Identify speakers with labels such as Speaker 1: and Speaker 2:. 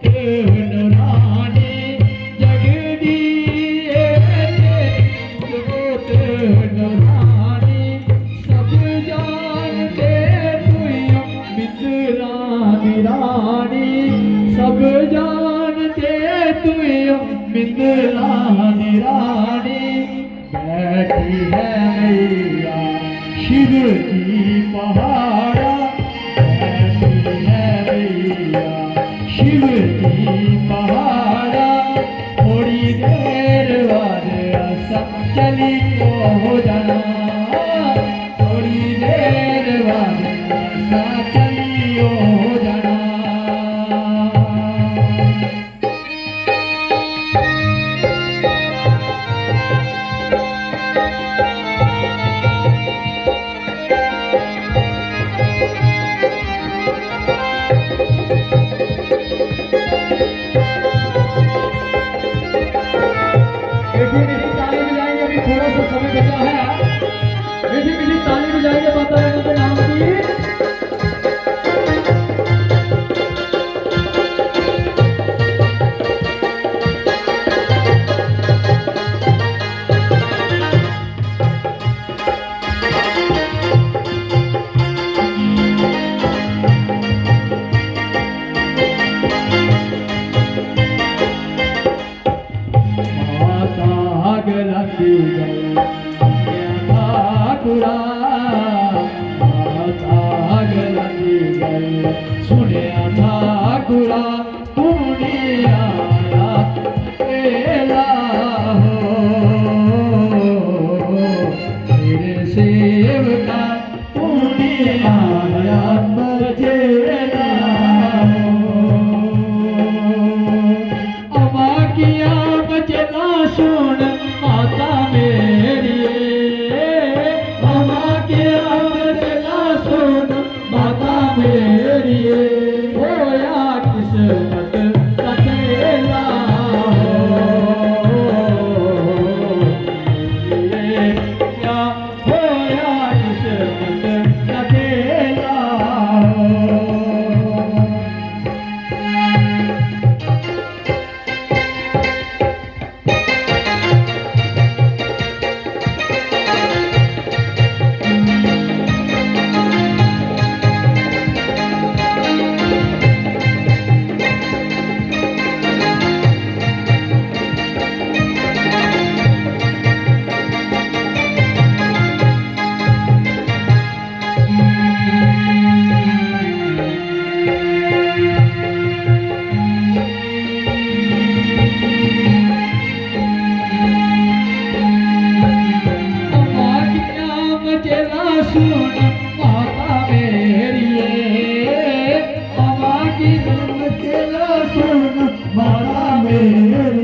Speaker 1: नूरानी जगदी जोत नूरानी सब जानते तुम मित्रा निरानी सब जानते तुम मित्रा निरानी बैठी है मैया शिव जी पहाड़ा बैठी है मैया शिव जी पहाड़ा थोड़ी देर बाद आसा चली हो जाना थोड़ी देर बाद आसा चली हो जाना। थोड़ा सा समय बचा है, मीठी मीठी ताली बजाएंगे माता रानी के नाम की। सुने ठाकुरा तूने आया तेरा हो तेरे सेवका तूने आया बजेला अमा किया बचना सुन माता मेरी अमा किया बचना सुन माता मेरी होया किस्मत का खेला क्या होया किस्मत का खेला। सुन माता मेरी अमा की सुन माता मेरी